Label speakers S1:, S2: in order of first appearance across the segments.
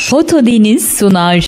S1: Fotodeniz sunar.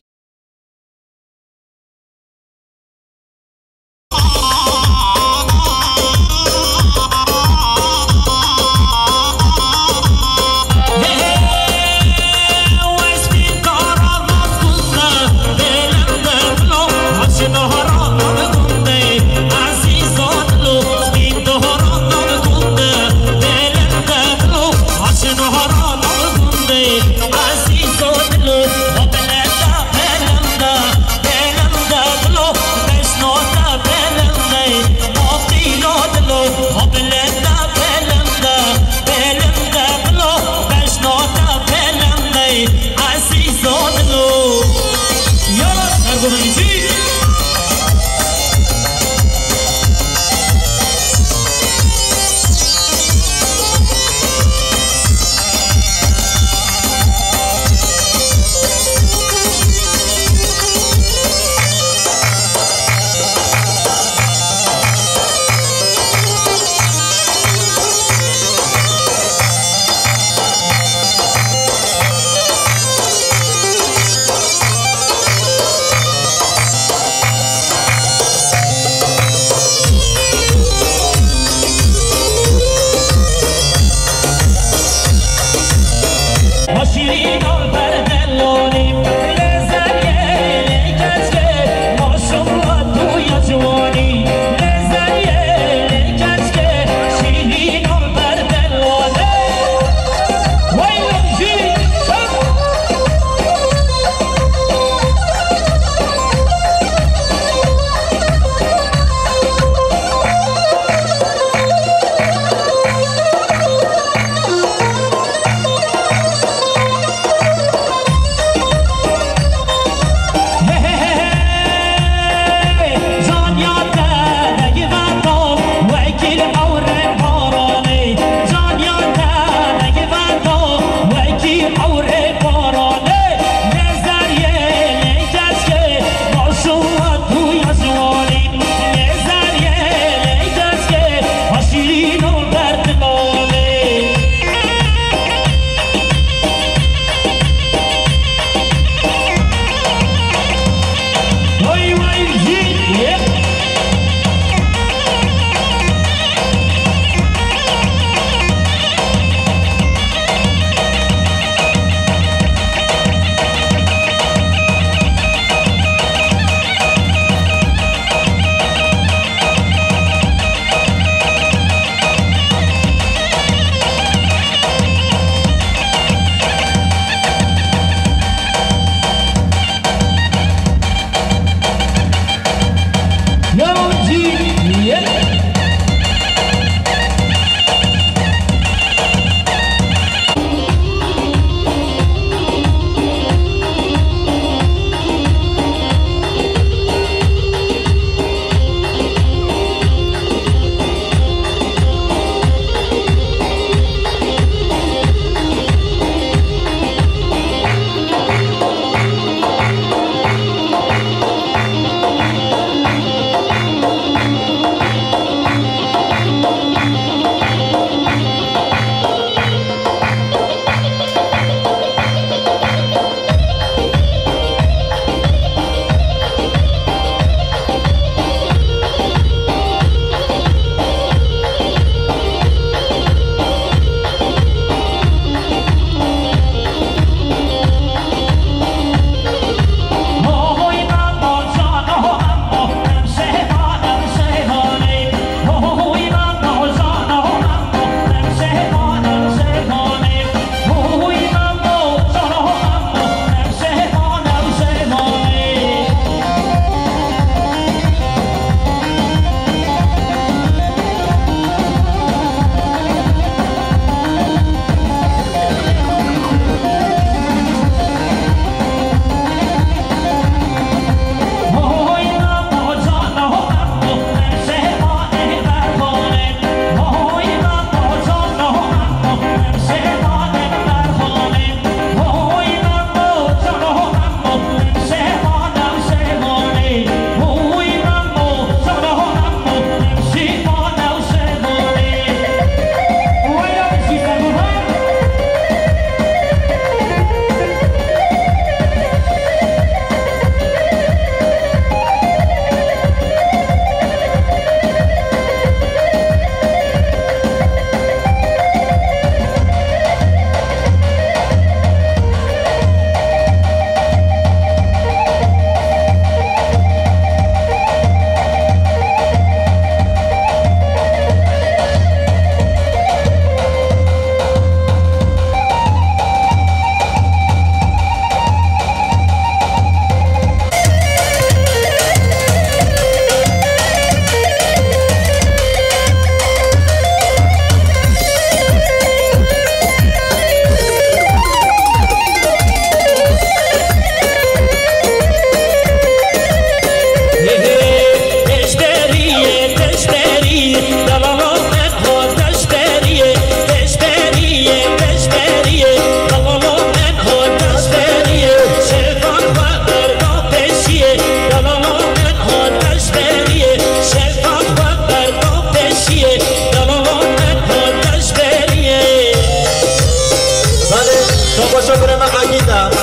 S1: شما شکر من عقیده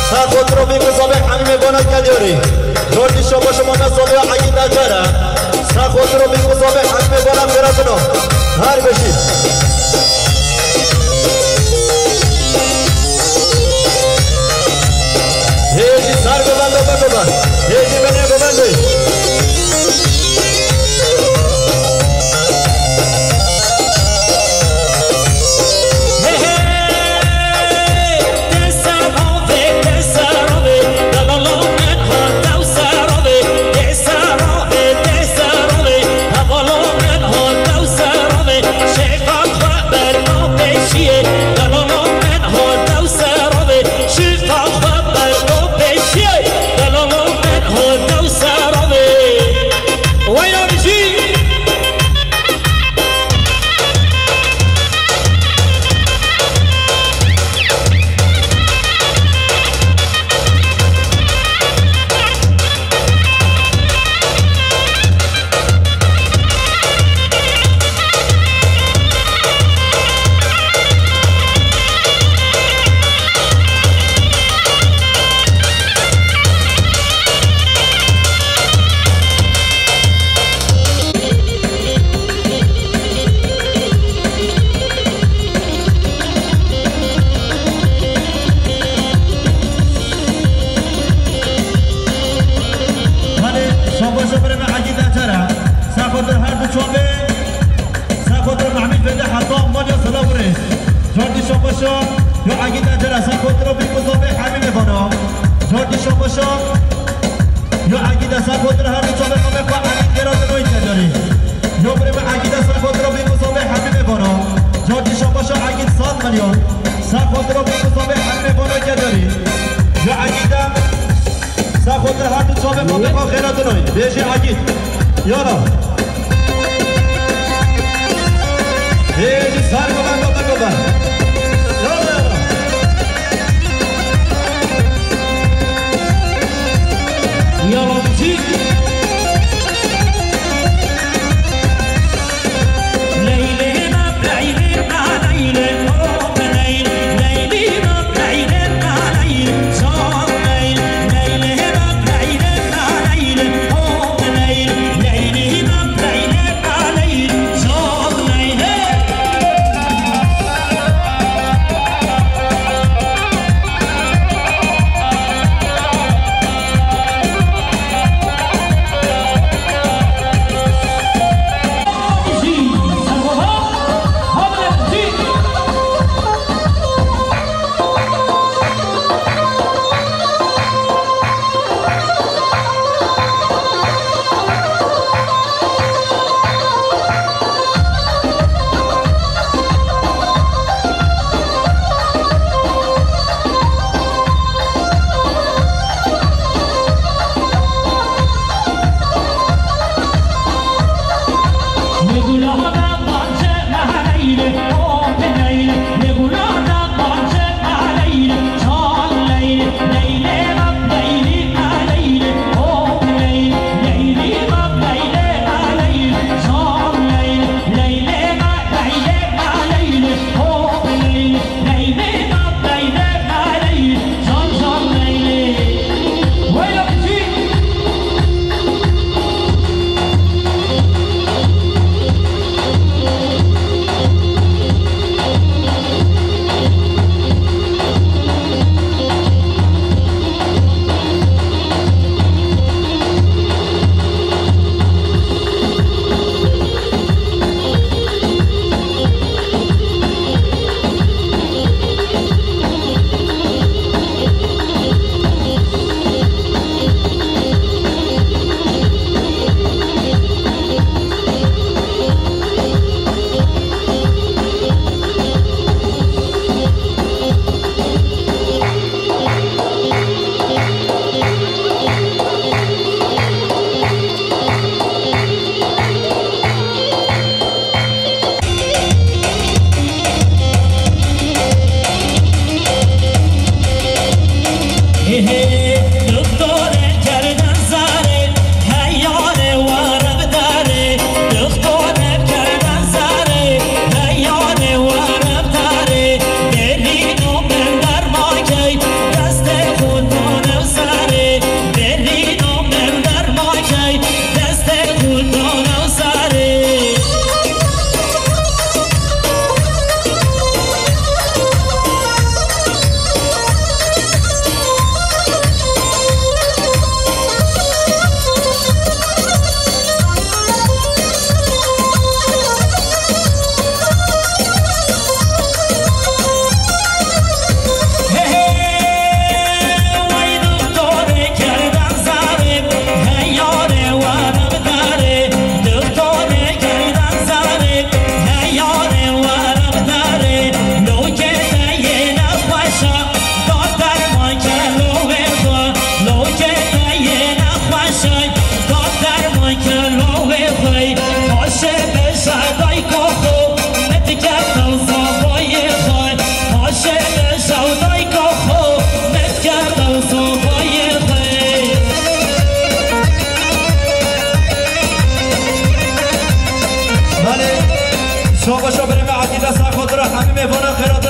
S1: سر خود رو بی مصابه همین بانت کدیاری جوردی شما مصابه عقیده جاره سر خود رو بی مصابه همین بانت خیراتونو هر بشید هیچی سر ببند هیچی بنه ببندی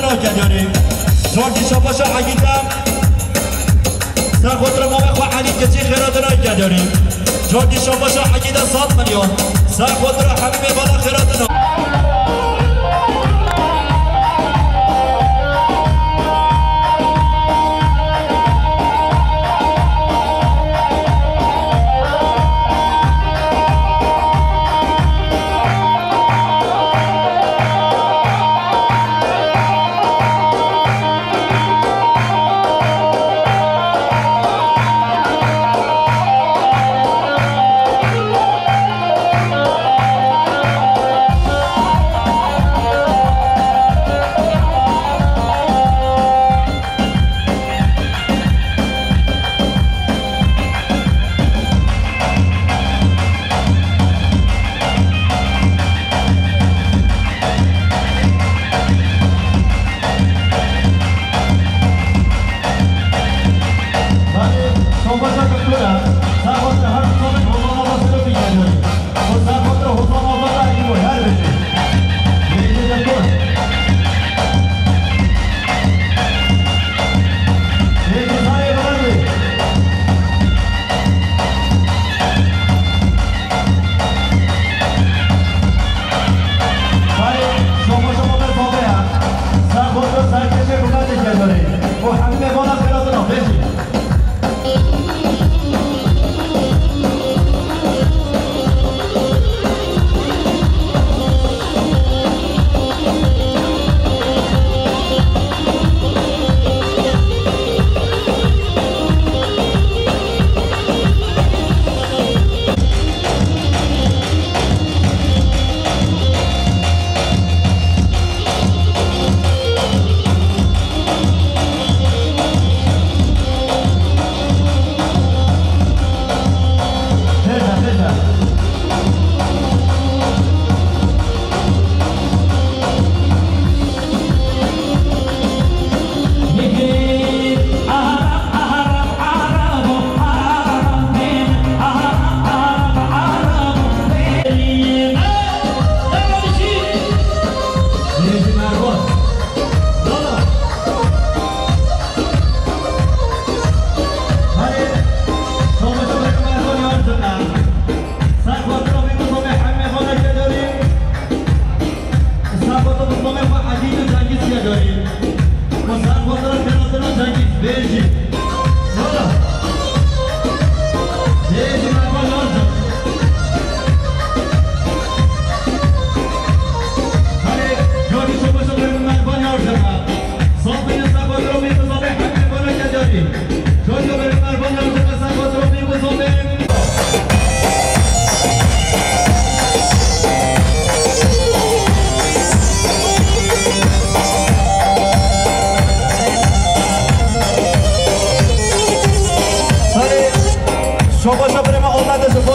S1: نگاه کردیم جوردی شباش عقیدم سرخوتر ما بخوا علی کسی خیرات نگاه کردیم جوردی شباش عقیده 100 میلیون سرخوتر حبیب بالا خیرات نگاه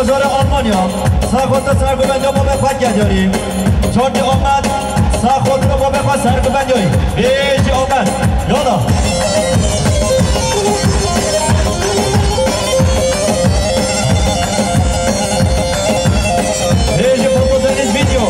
S1: بازار آلمانیا سرخوت سرگوبند ما بخواد گذاریم چون آمد سرخوت رو ما بخواد سرگوبند داریم بیشی آمد یالا بیشی پروپوزنیز ویدیو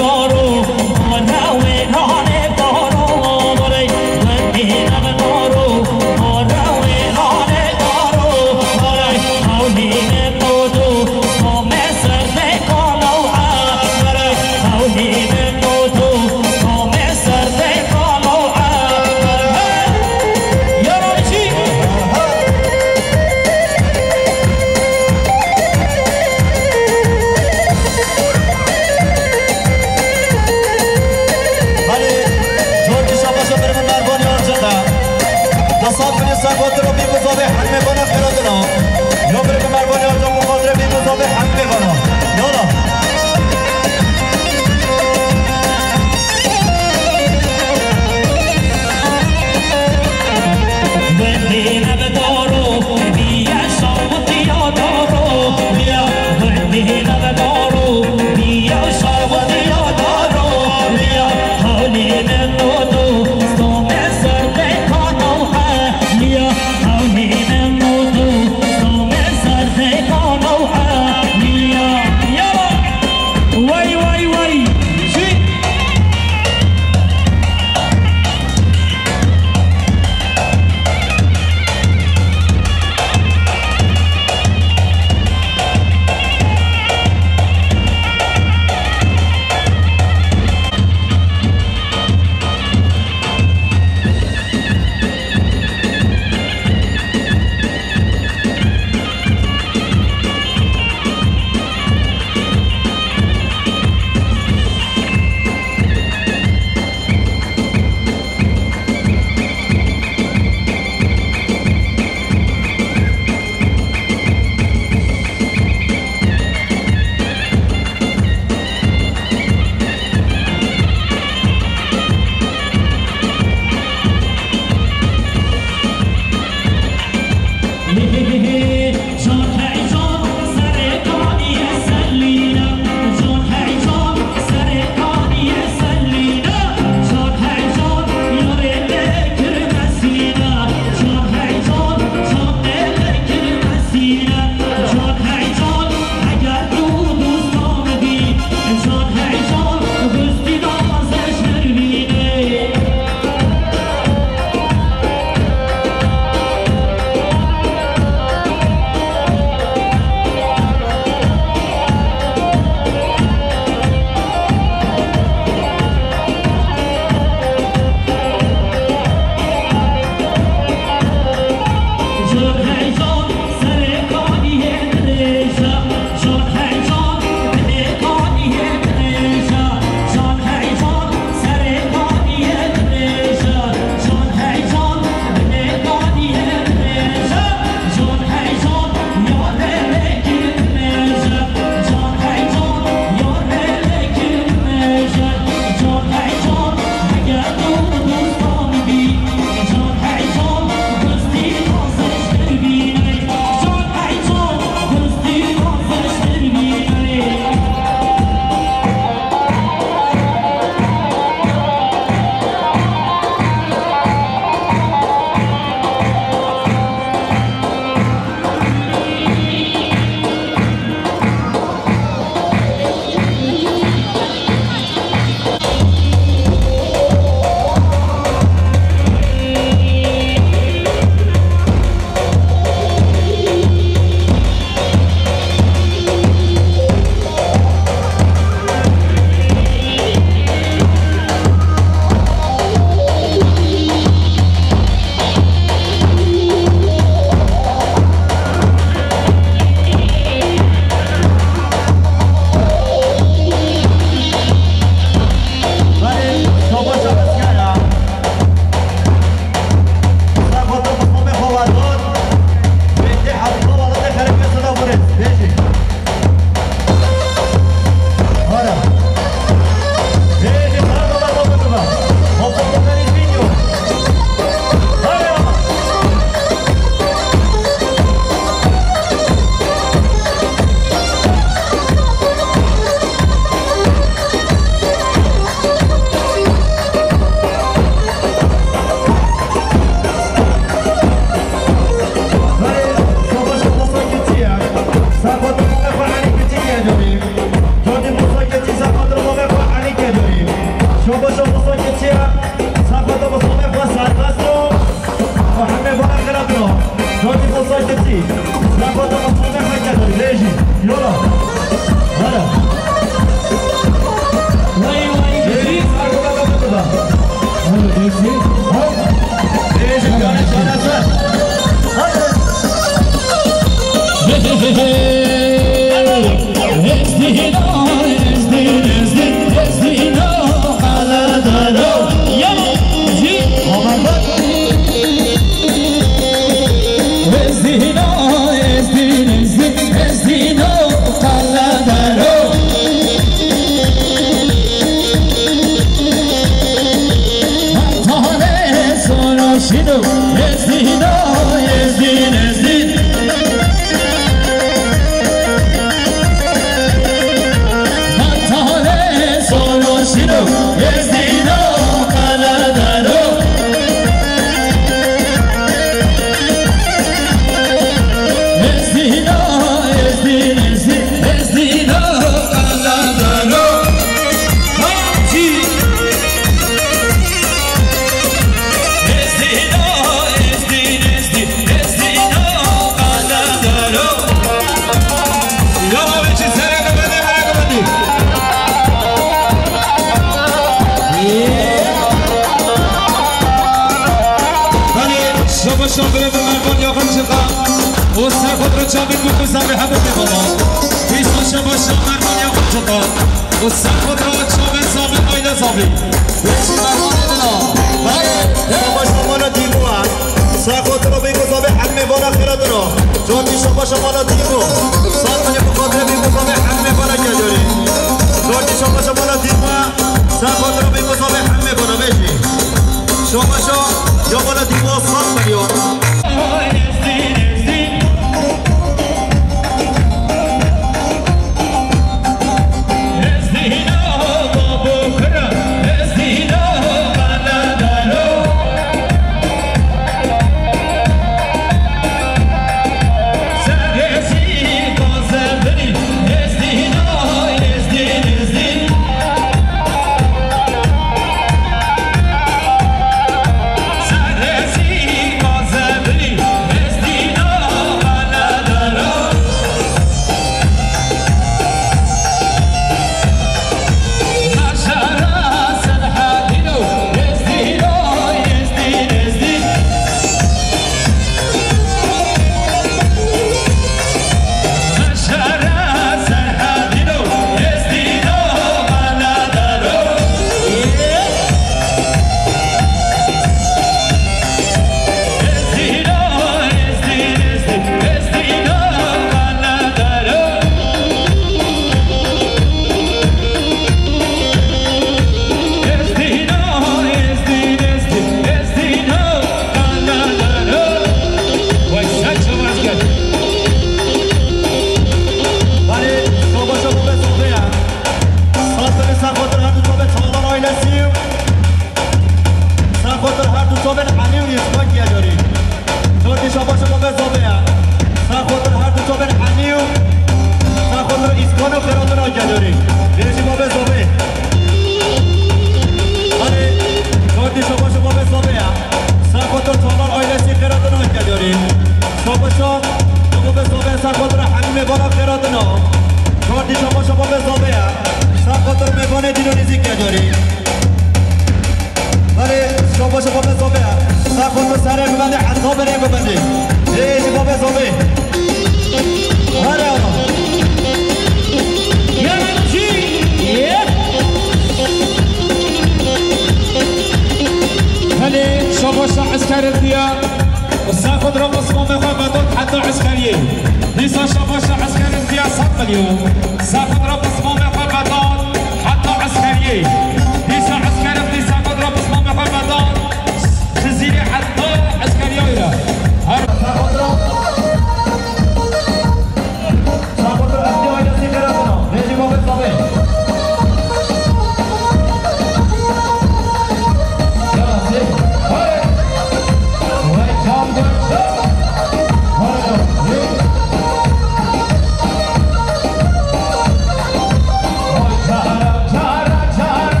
S2: Jara, jara, jara.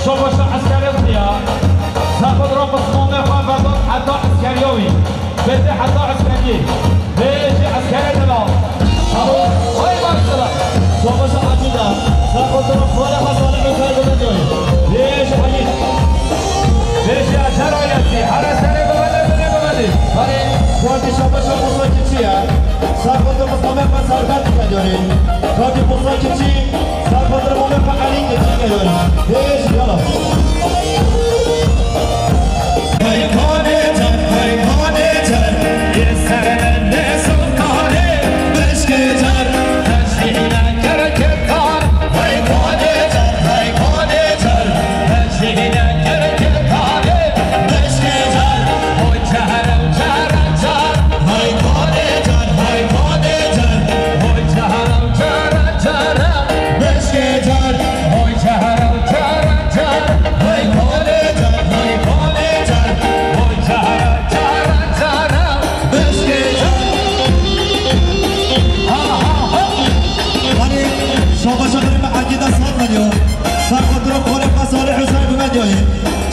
S2: شباش عسكري الضياء تاخذ ربط مومي خافضات حتى عسكريوي بدي حتى عسكري بيجي عسكري دلال هاي مارشلا
S1: شباش عجيدة تاخذ ربط خالي خصالي عسكري بدوي ليش حقيقة
S2: بيجي عشر عيلتي حرس سري ببدي
S1: هاي وانتي شباش مصر كتشيا تاخذ ربط مومي خصالي بدوي وانتي مصر كتشي تاخذ ربط مومي خالي بدوي ليش يلا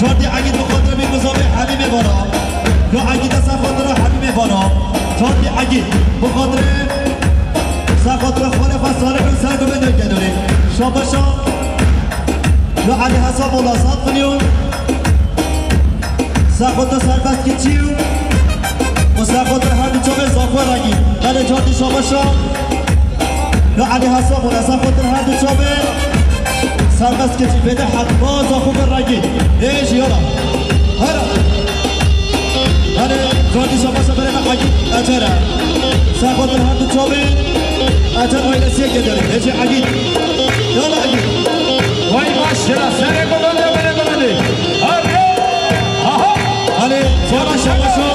S1: چوردی عقید بخاطر بی مصابه حبیب بالا یا عقید سخاطر حبیب بالا چوردی عقید بخاطر سخاطر خالق صالح حسین رو بدون کناری شابشا یا علی حساب مولا 100 میلیون سخاطر سربست کچیو و سخاطر هر چوبه زاخور عقید بله چوردی شابشا یا علی حساب مولا سخاطر هر چوبه سربست کچی بده حتما زاخور رگید ایش یالا هلا هلا جوردی شاباشا برای من عقید اجره سخاطر هر دو چوبه اجر آیل سیگه داریم ایش عقید یالا عقید
S2: وای ماشاءالله سر ببنده
S1: هلا جوردی شاباشا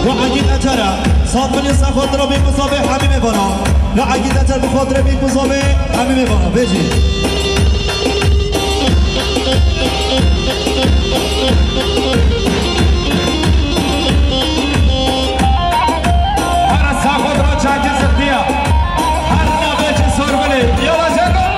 S1: و عقید اجره صافنی سخاطر رو بی مصابه حمیمه بانا و عقید اجر بخاطر بی مصابه حمیمه بانا بیجی
S2: هر ساخت را چاکی سختیا هر نامه چه سر بلی یالا جنگل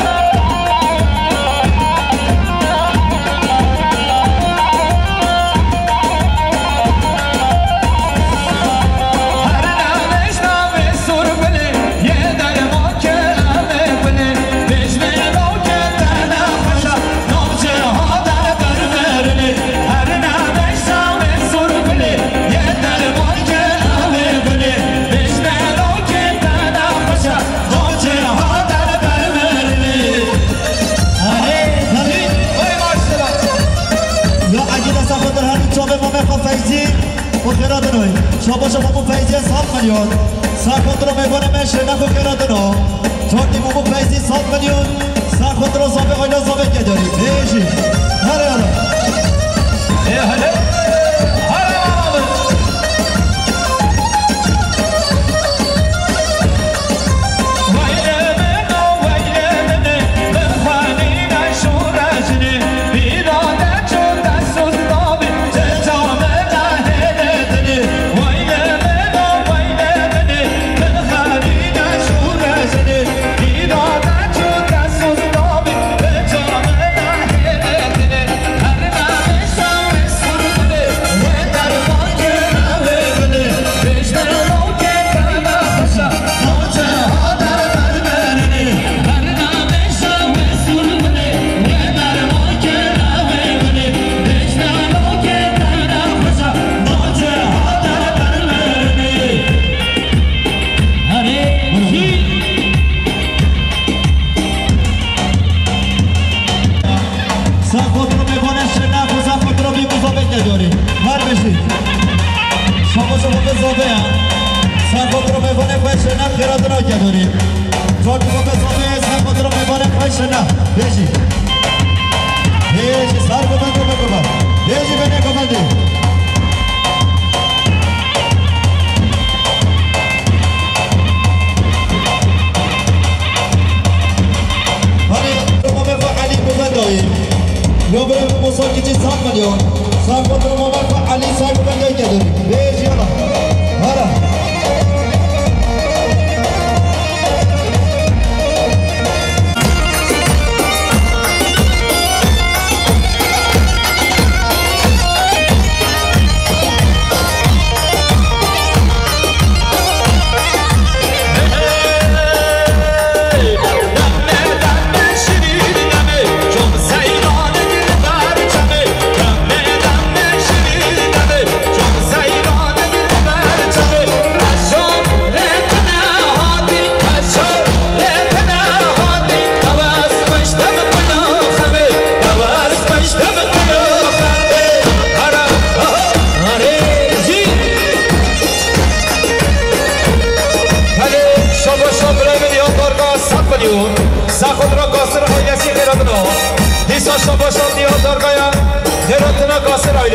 S2: هر نامش نامه سر بلی یه در ما که امه بلی بجمه ما که دنا خوشا نامچه ها در برمرلی هر نامش نامه سر بلی یه در ما که امه بلی بجمه ما که دنا خوشا نامچه ها در برمرلی وای ماشاءالله
S1: یا عقید سخاطر هر چوبه مومن فیضی و خیرات نوی شاباشا مومن فیضی 100 میلیون سخاطر میبانه من شنف و خیرات نو چوردی مومن فیضی 100 میلیون سخاطر زابه آیلا زابه که داری بیشی هره هلا
S2: هلا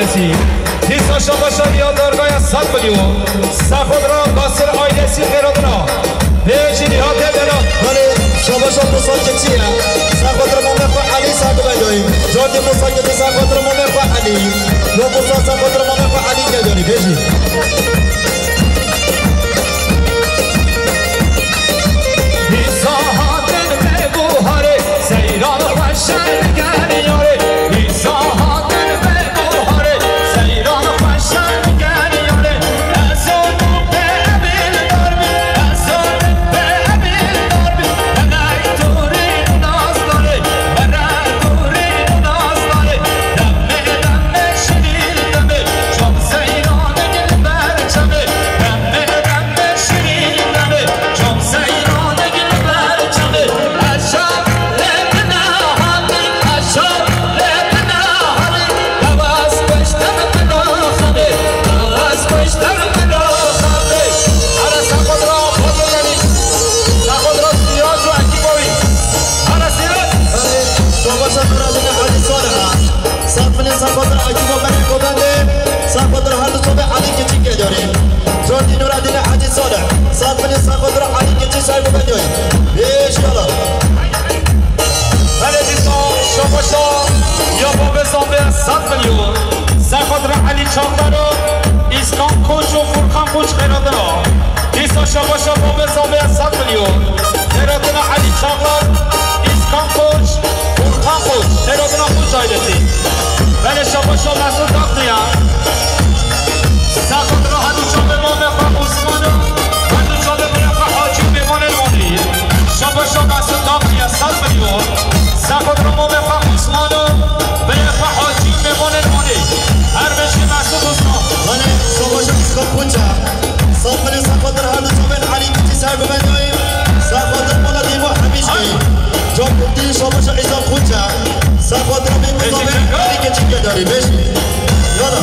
S2: آیلسی دیسا شباشا یا دارگاه 100 میلیون سخود را قصر آیلسی خیراتنا بیشی ها دلنا
S1: ولی شباشا مساکتیه سخود را ممکن علی سعد بدویم جاردی مساکتی سخود را ممکن علی یا مسا سخود را ممکن علی نداری بیشی
S2: دیسا ها دل بگوهاره سیران خوشن گریاره دیسا ها دل بگوهاره سیران خوشن گریاره از اون به امیل دارمی از اون به امیل دارمی بنای دوری ناز داره برای دوری ناز داره دمه دمه شیرین دمه چون سیران گل برچمه دمه دمه شیرین دمه چون سیران گل برچمه عجب لبنا همی عجب لبنا همی دواز پشتم بنا خمه دواز پشتم بنا خمه هر سخود را خود بزنی سخود را سیاج و اکیبوی هر سیاج
S1: شباشا مرادین علی صالحه سخفل سخود را اکیبو بنی کبنده سخود را هر صبح علی کچی که داریم جاردی نورادین علی صالح سخفل سخود را علی کچی سایب بدویم بیش یالا
S2: بله دیسان شباشا یا باب زامبه 100 میلیون سخود را علی چاندارو اسکان کوچ و فرخان کوچ خیراتنا دیسان شباشا باب زامبه 100 میلیون خیراتنا علی چاندار اسکان کوچ فرخان کوچ خیراتنا کوچ آیدسی بله شباشا مسعود داخلیا سخود را هدو چابه مامه خواه عثمانو هدو چابه مرفع حاجی میمانه المانی شباشا مسعود داخلیا 100 میلیون سخود را مامه خواه عثمانو مرفع حاجی میمانه المانی هر بشی مسعود عثمان
S1: ولی شباشا اسکان کنچه سخفل سخود را هر صبح علی کچی سایب بدویم سخود را مولا دیمو همیش کنیم جاردی شباشا اسکان کنچه سخود را بگو صبح علی کچی که داری بیشی یالا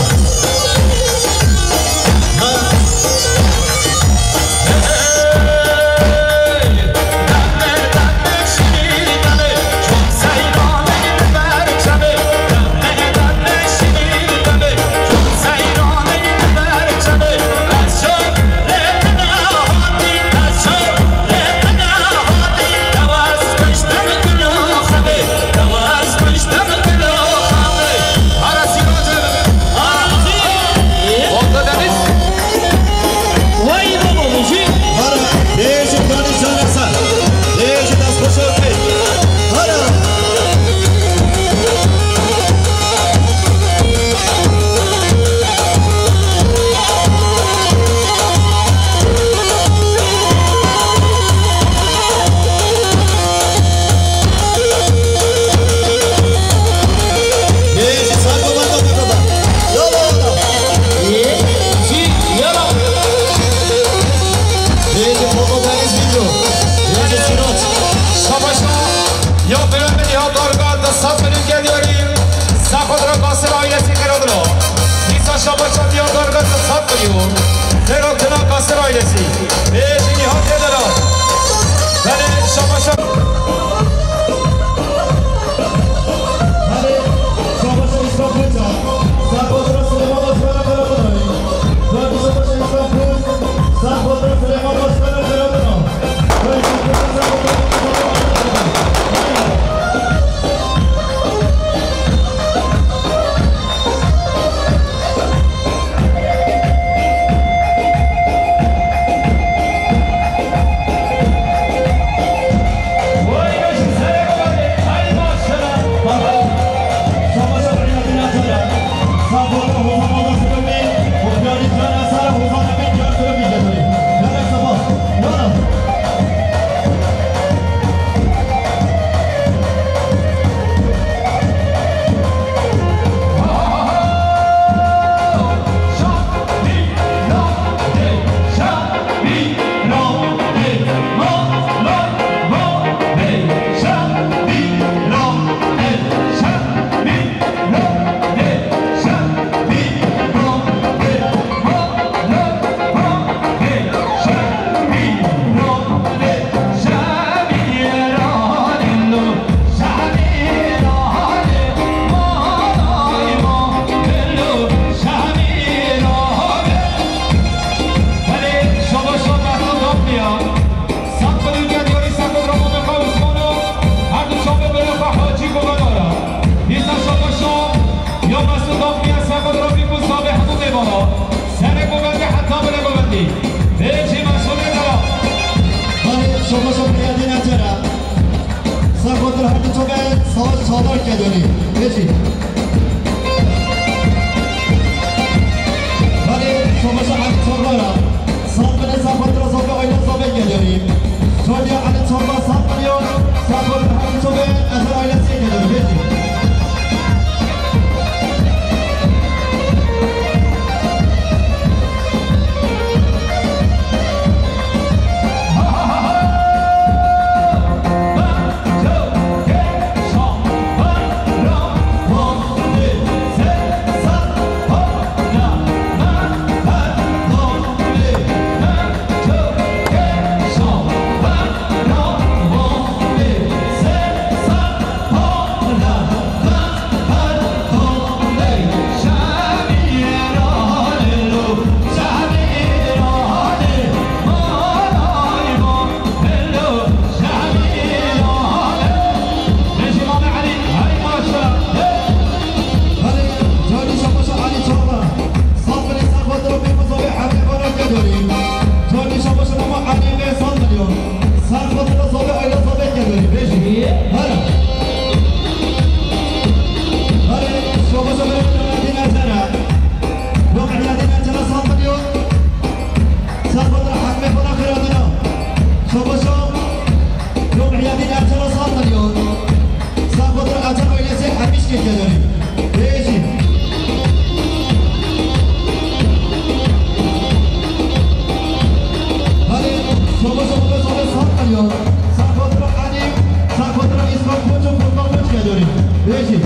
S1: صادر کردی بچی ولی شما علی صادر صادر صفات را صادر آیل صادر کردی جوری علی صادر صادر یا صادر هم صادر از آیل صادر کردی بچی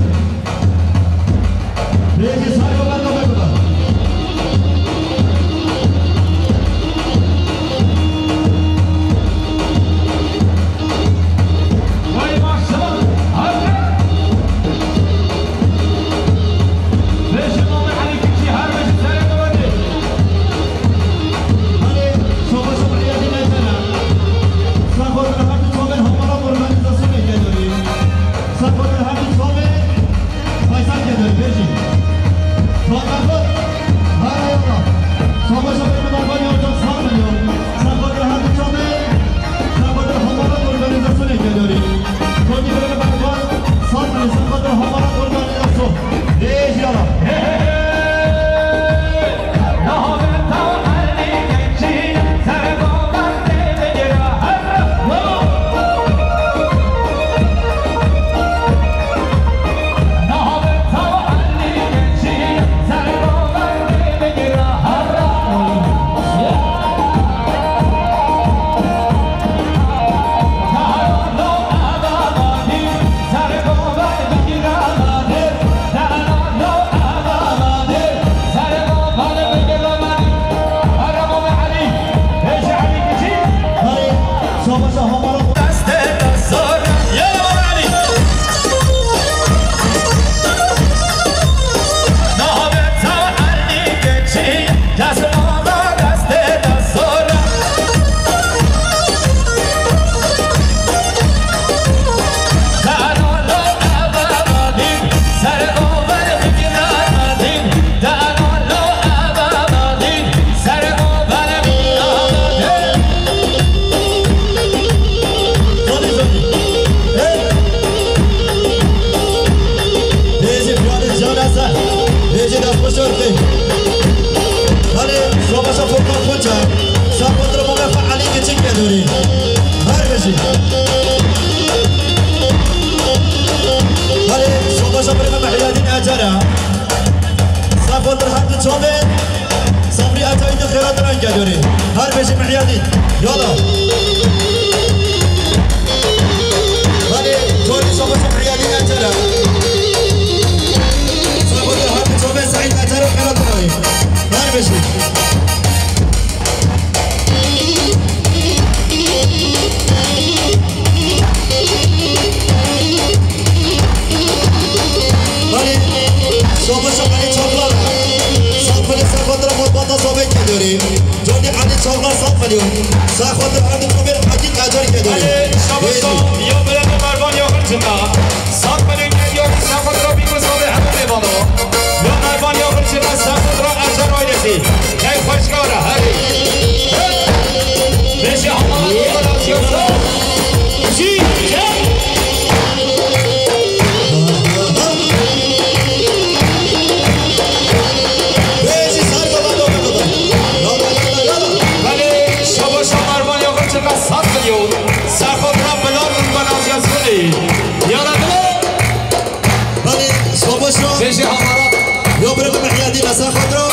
S1: یا برای محیادی نسا خود رو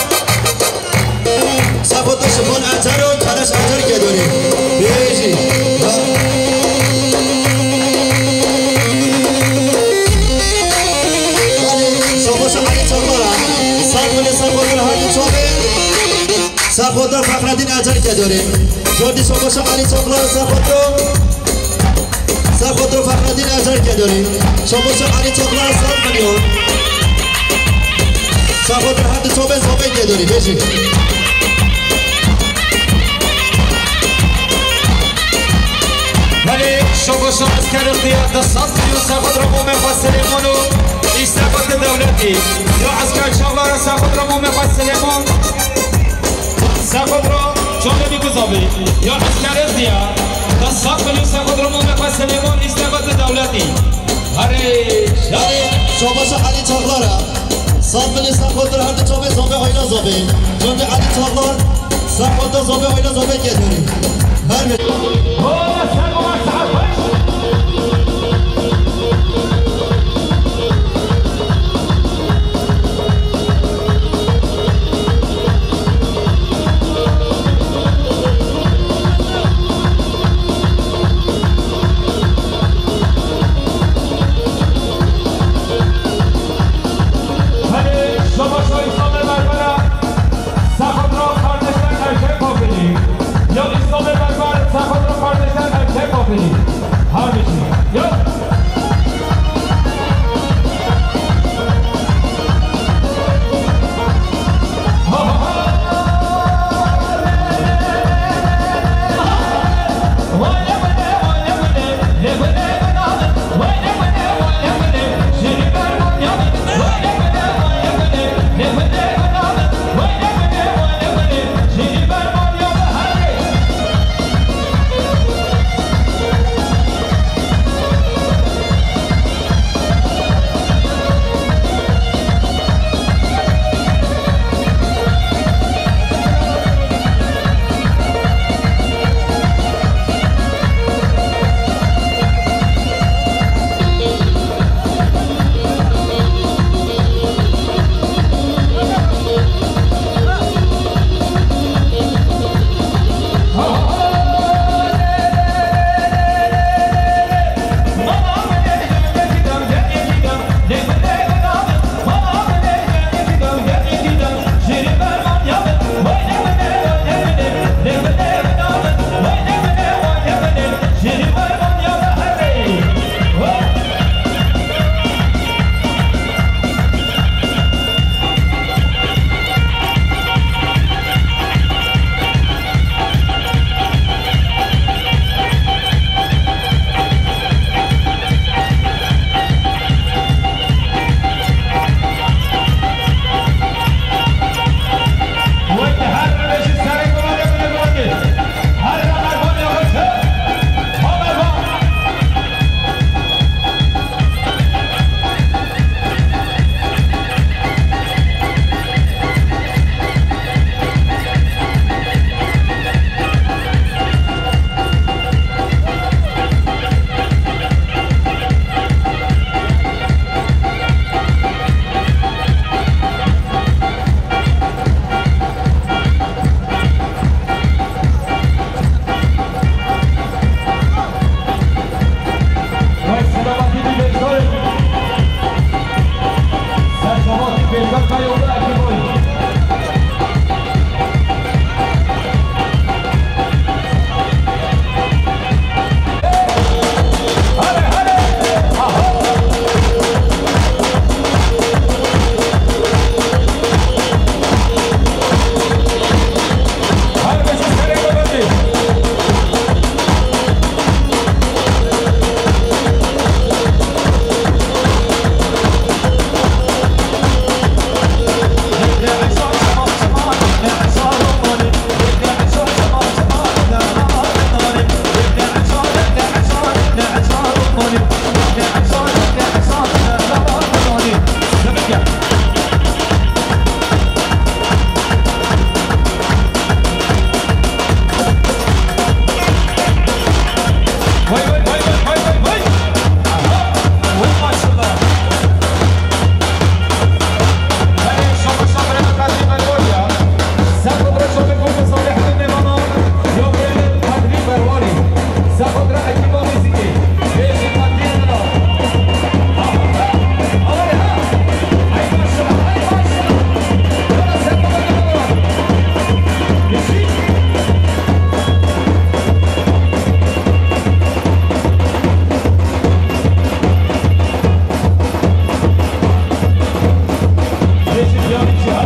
S1: سخود شفان اجر و تنش اجر که داری بیشی شباش علی چاقارا سخود سخود رو هایی چوبه سخود رو فخردین اجر که داری جوردی شباش علی چاقارا سخود رو فخردین اجر که داری شباش علی چاقارا سخود کنیون سخود رو هر چوبه زوبه که داری بیشی
S2: ولی شما شما از کرد اختیار دستات و سخود رو مومه سلیمانو ایستقات دولتی یا از کرد شغلار سخود رو مومه سلیمان سخود رو چونه میگذابی یا از کرد اختیار دستات و سخود رو مومه سلیمان ایستقات دولتی
S1: شما علی چاقلاره سخود ملی سخود رو هر دو چوبه زوبه آینا زوبه چون علی چاقلار سخود رو زوبه آینا زوبه که داری هر می
S2: Yeah.